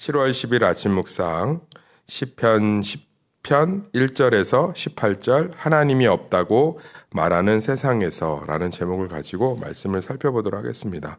7월 10일 아침 묵상 시편 10편 1절에서 18절 하나님이 없다고 말하는 세상에서라는 제목을 가지고 말씀을 살펴보도록 하겠습니다.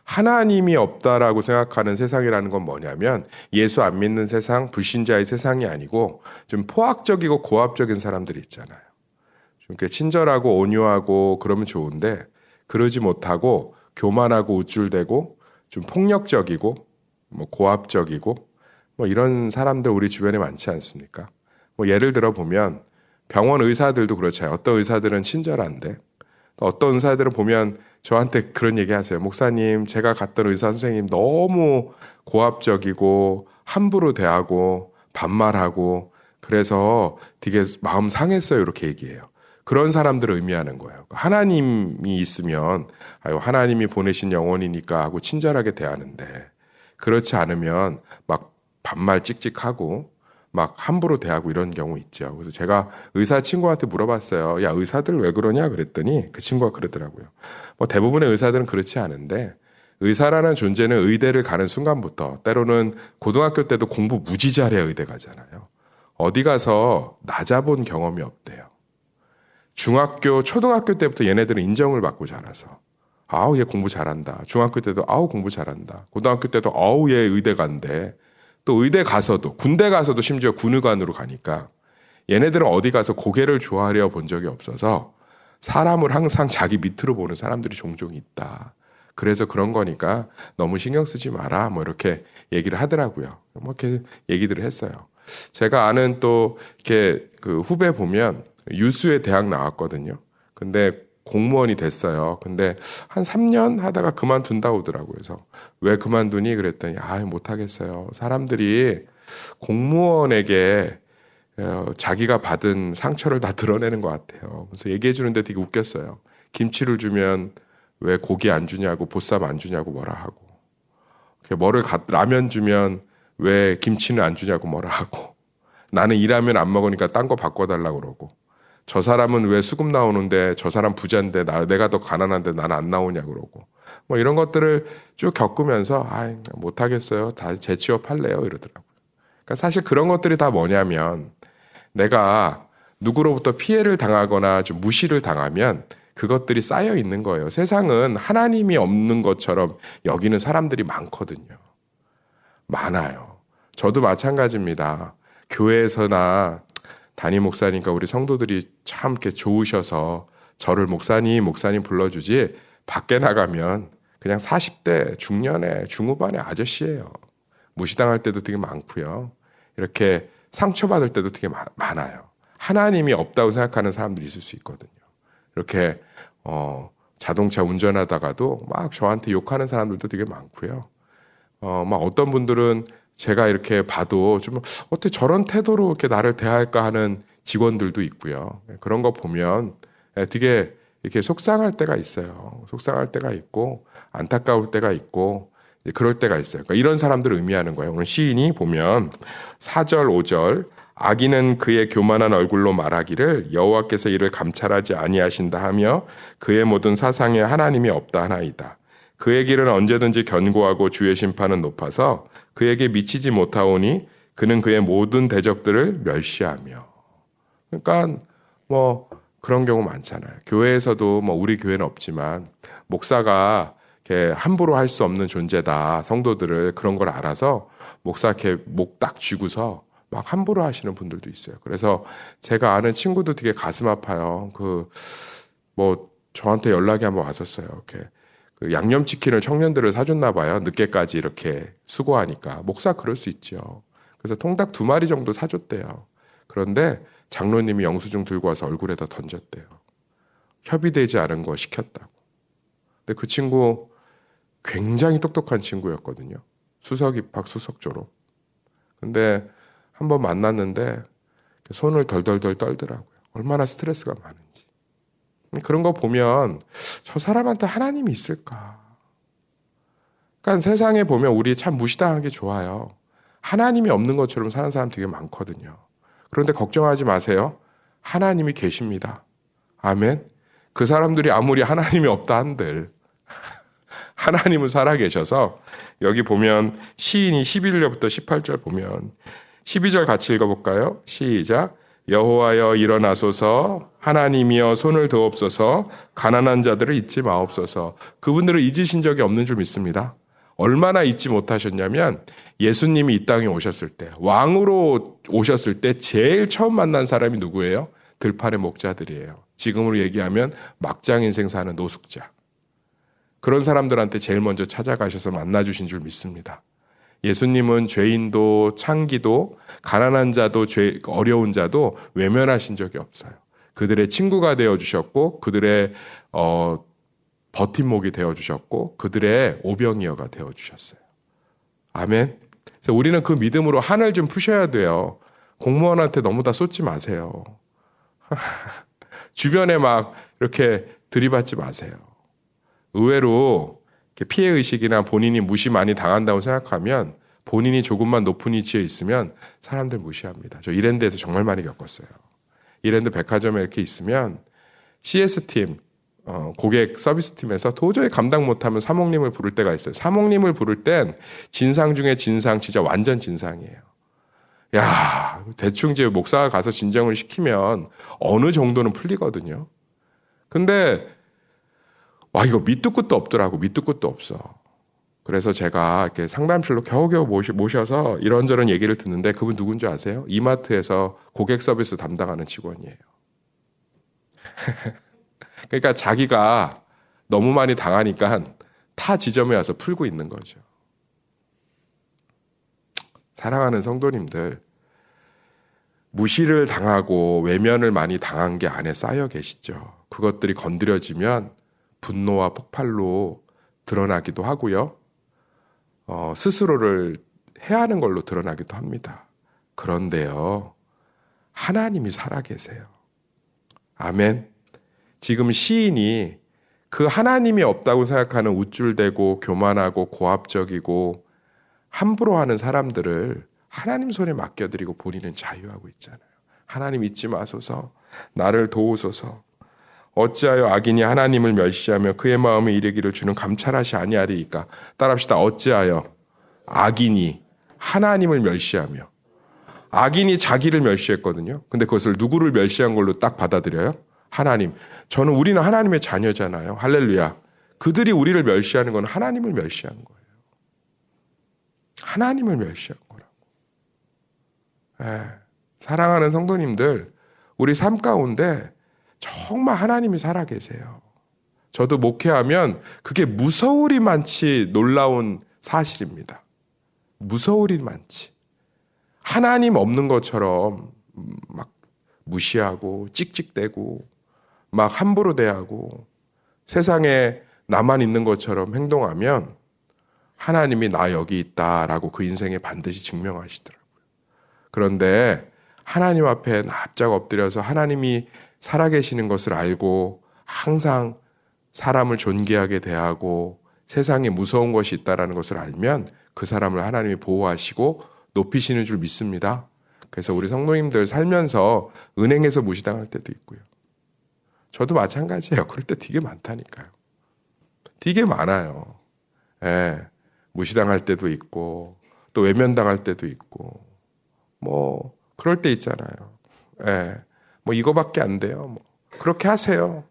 하나님이 없다라고 생각하는 세상이라는 건 뭐냐면 예수 안 믿는 세상, 불신자의 세상이 아니고 좀 포악적이고 고압적인 사람들이 있잖아요. 좀 이렇게 친절하고 온유하고 그러면 좋은데 그러지 못하고 교만하고 우쭐대고 좀 폭력적이고 고압적이고 이런 사람들 우리 주변에 많지 않습니까? 예를 들어 보면 병원 의사들도 그렇잖아요. 어떤 의사들은 친절한데 또 어떤 의사들은 보면 저한테 그런 얘기 하세요. 목사님, 제가 갔던 의사 선생님 너무 고압적이고 함부로 대하고 반말하고 그래서 되게 마음 상했어요. 이렇게 얘기해요. 그런 사람들을 의미하는 거예요. 하나님이 있으면 하나님이 보내신 영혼이니까 하고 친절하게 대하는데 그렇지 않으면 막 반말 찍찍하고 막 함부로 대하고 이런 경우 있죠. 그래서 제가 의사 친구한테 물어봤어요. 야, 의사들 왜 그러냐 그랬더니 그 친구가 그러더라고요. 대부분의 의사들은 그렇지 않은데 의사라는 존재는 의대를 가는 순간부터 때로는 고등학교 때도 공부 무지 잘해야 의대 가잖아요. 어디 가서 낮아본 경험이 없대요. 중학교, 초등학교 때부터 얘네들은 인정을 받고 자라서 아우 얘 공부 잘한다. 중학교 때도 아우 공부 잘한다. 고등학교 때도 아우 얘 의대 간대. 또 의대 가서도 군대 가서도 심지어 군의관으로 가니까 얘네들은 어디 가서 고개를 조아려 본 적이 없어서 사람을 항상 자기 밑으로 보는 사람들이 종종 있다. 그래서 그런 거니까 너무 신경 쓰지 마라. 이렇게 얘기를 하더라고요. 이렇게 얘기들을 했어요. 제가 아는 또 이렇게 그 후배 보면 유수의 대학 나왔거든요. 근데 공무원이 됐어요. 근데 한 3년 하다가 그만둔다고 하더라고요. 그래서 왜 그만두니? 그랬더니 못하겠어요. 사람들이 공무원에게 자기가 받은 상처를 다 드러내는 것 같아요. 그래서 얘기해 주는데 되게 웃겼어요. 김치를 주면 왜 고기 안 주냐고 보쌈 안 주냐고 뭐라 하고 라면 주면 왜 김치는 안 주냐고 뭐라 하고 나는 이 라면 안 먹으니까 딴 거 바꿔달라고 그러고 저 사람은 왜 수급 나오는데 저 사람 부자인데 내가 더 가난한데 나는 안 나오냐 그러고 이런 것들을 쭉 겪으면서 못하겠어요. 다 재취업할래요 이러더라고요. 그러니까 사실 그런 것들이 다 뭐냐면 내가 누구로부터 피해를 당하거나 좀 무시를 당하면 그것들이 쌓여 있는 거예요. 세상은 하나님이 없는 것처럼 여기는 사람들이 많거든요. 많아요. 저도 마찬가지입니다. 교회에서나 담임 목사니까 우리 성도들이 참 이렇게 좋으셔서 저를 목사님 불러주지 밖에 나가면 그냥 40대 중년의 중후반의 아저씨예요. 무시당할 때도 되게 많고요. 이렇게 상처받을 때도 되게 많아요. 하나님이 없다고 생각하는 사람들이 있을 수 있거든요. 이렇게 자동차 운전하다가도 막 저한테 욕하는 사람들도 되게 많고요. 막 어떤 분들은 제가 이렇게 봐도 좀 어떻게 저런 태도로 이렇게 나를 대할까 하는 직원들도 있고요. 그런 거 보면 되게 이렇게 속상할 때가 있어요. 속상할 때가 있고 안타까울 때가 있고 그럴 때가 있어요. 그러니까 이런 사람들을 의미하는 거예요. 오늘 시인이 보면 4절, 5절 악인은 그의 교만한 얼굴로 말하기를 여호와께서 이를 감찰하지 아니하신다 하며 그의 모든 사상에 하나님이 없다 하나이다. 그의 길은 언제든지 견고하고 주의 심판은 높아서 그에게 미치지 못하오니 그는 그의 모든 대적들을 멸시하며. 그러니까 그런 경우 많잖아요. 교회에서도 우리 교회는 없지만 목사가 이렇게 함부로 할 수 없는 존재다. 성도들을 그런 걸 알아서 목사 이렇게 목 딱 쥐고서 막 함부로 하시는 분들도 있어요. 그래서 제가 아는 친구도 되게 가슴 아파요. 저한테 연락이 한번 왔었어요. 이렇게 양념치킨을 청년들을 사줬나 봐요. 늦게까지 이렇게 수고하니까. 목사 그럴 수 있죠. 그래서 통닭 2마리 정도 사줬대요. 그런데 장로님이 영수증 들고 와서 얼굴에다 던졌대요. 협의되지 않은 거 시켰다고. 근데 그 친구 굉장히 똑똑한 친구였거든요. 수석 입학, 수석 졸업. 근데 한번 만났는데 손을 덜덜덜 떨더라고요. 얼마나 스트레스가 많은지. 그런 거 보면 저 사람한테 하나님이 있을까? 그러니까 세상에 보면 우리 참 무시당한 게 좋아요. 하나님이 없는 것처럼 사는 사람 되게 많거든요. 그런데 걱정하지 마세요. 하나님이 계십니다. 아멘. 그 사람들이 아무리 하나님이 없다 한들 하나님은 살아계셔서 여기 보면 시인이 11절부터 18절 보면 12절 같이 읽어볼까요? 시작. 여호와여 일어나소서 하나님이여 손을 드옵소서 가난한 자들을 잊지 마옵소서. 그분들을 잊으신 적이 없는 줄 믿습니다. 얼마나 잊지 못하셨냐면 예수님이 이 땅에 오셨을 때 왕으로 오셨을 때 제일 처음 만난 사람이 누구예요? 들판의 목자들이에요. 지금으로 얘기하면 막장 인생 사는 노숙자. 그런 사람들한테 제일 먼저 찾아가셔서 만나주신 줄 믿습니다. 예수님은 죄인도 창기도 가난한 자도 어려운 자도 외면하신 적이 없어요. 그들의 친구가 되어주셨고 그들의 버팀목이 되어주셨고 그들의 오병이어가 되어주셨어요. 아멘. 그래서 우리는 그 믿음으로 한을 좀 푸셔야 돼요. 공무원한테 너무 다 쏟지 마세요. 주변에 막 이렇게 들이받지 마세요. 의외로 피해의식이나 본인이 무시 많이 당한다고 생각하면 본인이 조금만 높은 위치에 있으면 사람들 무시합니다. 저 이랜드에서 정말 많이 겪었어요. 이랜드 백화점에 이렇게 있으면 CS팀, 고객 서비스팀에서 도저히 감당 못하면 사목님을 부를 때가 있어요. 사목님을 부를 땐 진상 중에 진상, 진짜 완전 진상이에요. 야, 대충 이제 목사가 가서 진정을 시키면 어느 정도는 풀리거든요. 근데 와, 이거 밑도 끝도 없더라고. 밑도 끝도 없어. 그래서 제가 이렇게 상담실로 겨우겨우 모셔서 이런저런 얘기를 듣는데 그분 누군지 아세요? 이마트에서 고객 서비스 담당하는 직원이에요. 그러니까 자기가 너무 많이 당하니까 타 지점에 와서 풀고 있는 거죠. 사랑하는 성도님들, 무시를 당하고 외면을 많이 당한 게 안에 쌓여 계시죠. 그것들이 건드려지면 분노와 폭발로 드러나기도 하고요. 스스로를 해하는 걸로 드러나기도 합니다. 그런데요, 하나님이 살아계세요. 아멘. 지금 시인이 그 하나님이 없다고 생각하는 우쭐대고 교만하고 고압적이고 함부로 하는 사람들을 하나님 손에 맡겨드리고 본인은 자유하고 있잖아요. 하나님 잊지 마소서, 나를 도우소서. 어찌하여 악인이 하나님을 멸시하며 그의 마음에 이르기를 주는 감찰하시 아니하리이까. 따라합시다. 어찌하여 악인이 하나님을 멸시하며. 악인이 자기를 멸시했거든요. 근데 그것을 누구를 멸시한 걸로 딱 받아들여요? 하나님. 우리는 하나님의 자녀잖아요. 할렐루야. 그들이 우리를 멸시하는 건 하나님을 멸시하는 거예요. 하나님을 멸시한 거라고. 사랑하는 성도님들, 우리 삶 가운데 정말 하나님이 살아계세요. 저도 목회하면 그게 무서우리만치 놀라운 사실입니다. 무서우리만치. 하나님 없는 것처럼 막 무시하고 찍찍대고 막 함부로 대하고 세상에 나만 있는 것처럼 행동하면 하나님이 나 여기 있다라고 그 인생에 반드시 증명하시더라고요. 그런데 하나님 앞에 납작 엎드려서 하나님이 살아계시는 것을 알고 항상 사람을 존귀하게 대하고 세상에 무서운 것이 있다는 것을 알면 그 사람을 하나님이 보호하시고 높이시는 줄 믿습니다. 그래서 우리 성도님들 살면서 은행에서 무시당할 때도 있고요. 저도 마찬가지예요. 그럴 때 되게 많다니까요. 되게 많아요. 무시당할 때도 있고 또 외면당할 때도 있고 뭐 그럴 때 있잖아요. 뭐 이거밖에 안 돼요. 뭐 그렇게 하세요.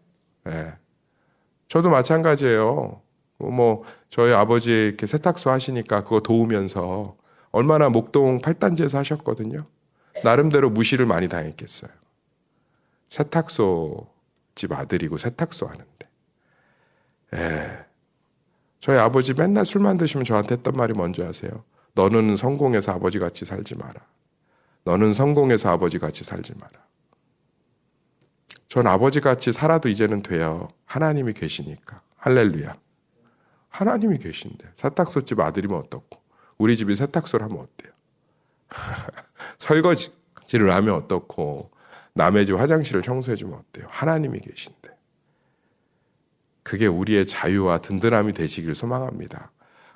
저도 마찬가지예요. 뭐 저희 아버지 이렇게 세탁소 하시니까 그거 도우면서 얼마나 목동 8단지에서 하셨거든요. 나름대로 무시를 많이 당했겠어요. 세탁소 집 아들이고 세탁소 하는데. 저희 아버지 맨날 술만 드시면 저한테 했던 말이 뭔지 아세요? 너는 성공해서 아버지같이 살지 마라. 너는 성공해서 아버지같이 살지 마라. 전 아버지같이 살아도 이제는 돼요. 하나님이 계시니까. 할렐루야. 하나님이 계신데 세탁소집 아들이면 어떻고 우리 집이 세탁소를 하면 어때요? 설거지를 하면 어떻고 남의 집 화장실을 청소해주면 어때요? 하나님이 계신데. 그게 우리의 자유와 든든함이 되시길 소망합니다.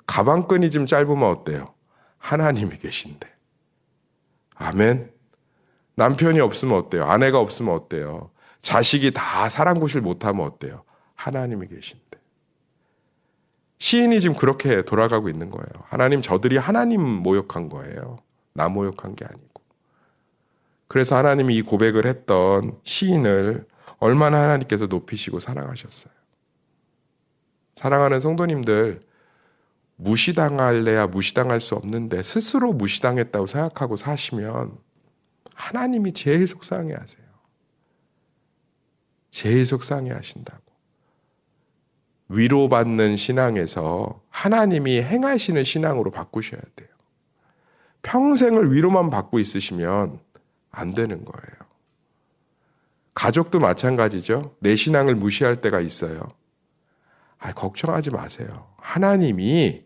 가방끈이 좀 짧으면 어때요? 하나님이 계신데. 아멘. 남편이 없으면 어때요? 아내가 없으면 어때요? 자식이 다 사랑구실 못하면 어때요? 하나님이 계신데. 시인이 지금 그렇게 돌아가고 있는 거예요. 하나님, 저들이 하나님 모욕한 거예요. 나 모욕한 게 아니고. 그래서 하나님이 이 고백을 했던 시인을 얼마나 하나님께서 높이시고 사랑하셨어요. 사랑하는 성도님들, 무시당할래야 무시당할 수 없는데 스스로 무시당했다고 생각하고 사시면 하나님이 제일 속상해 하세요. 제일 속상해 하신다고. 위로받는 신앙에서 하나님이 행하시는 신앙으로 바꾸셔야 돼요. 평생을 위로만 받고 있으시면 안 되는 거예요. 가족도 마찬가지죠. 내 신앙을 무시할 때가 있어요. 걱정하지 마세요. 하나님이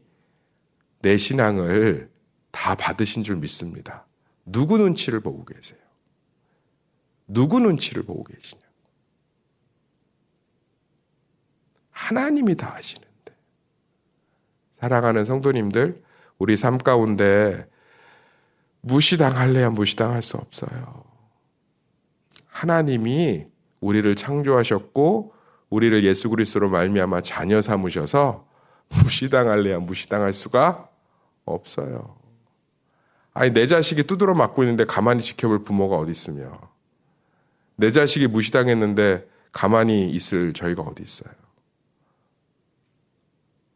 내 신앙을 다 받으신 줄 믿습니다. 누구 눈치를 보고 계세요? 누구 눈치를 보고 계시냐? 하나님이 다 아시는데. 사랑하는 성도님들, 우리 삶 가운데 무시당할래야 무시당할 수 없어요. 하나님이 우리를 창조하셨고 우리를 예수 그리스도로 말미암아 자녀 삼으셔서 무시당할래야 무시당할 수가 없어요. 내 자식이 두드러 맞고 있는데 가만히 지켜볼 부모가 어디 있으며, 내 자식이 무시당했는데 가만히 있을 저희가 어디 있어요.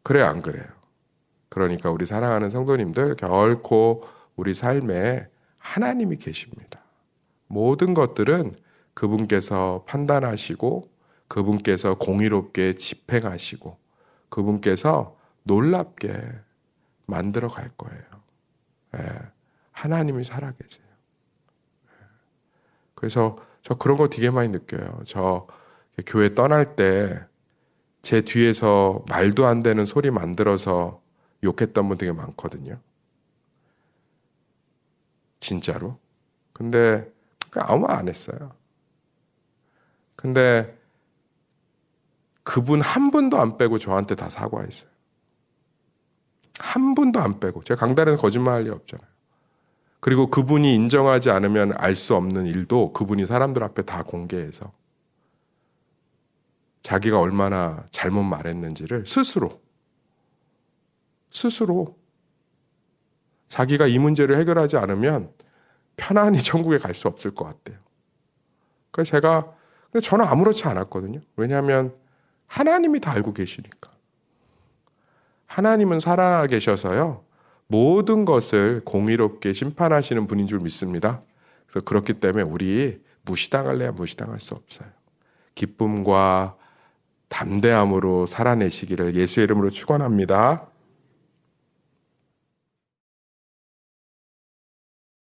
그래요, 안 그래요? 그러니까 우리 사랑하는 성도님들, 결코 우리 삶에 하나님이 계십니다. 모든 것들은 그분께서 판단하시고 그분께서 공의롭게 집행하시고 그분께서 놀랍게 만들어 갈 거예요. 하나님이 살아계세요. 그래서 저 그런 거 되게 많이 느껴요. 저 교회 떠날 때 제 뒤에서 말도 안 되는 소리 만들어서 욕했던 분 되게 많거든요. 진짜로. 근데 아무 말 안 했어요. 근데 그분 한 분도 안 빼고 저한테 다 사과했어요. 한 분도 안 빼고. 제가 강단에서 거짓말할 리 없잖아요. 그리고 그분이 인정하지 않으면 알 수 없는 일도 그분이 사람들 앞에 다 공개해서 자기가 얼마나 잘못 말했는지를 스스로 자기가 이 문제를 해결하지 않으면 편안히 천국에 갈 수 없을 것 같대요. 그래서 근데 저는 아무렇지 않았거든요. 왜냐하면 하나님이 다 알고 계시니까. 하나님은 살아 계셔서요, 모든 것을 공의롭게 심판하시는 분인 줄 믿습니다. 그래서 그렇기 때문에 우리 무시당할래야 무시당할 수 없어요. 기쁨과 담대함으로 살아내시기를 예수의 이름으로 축원합니다.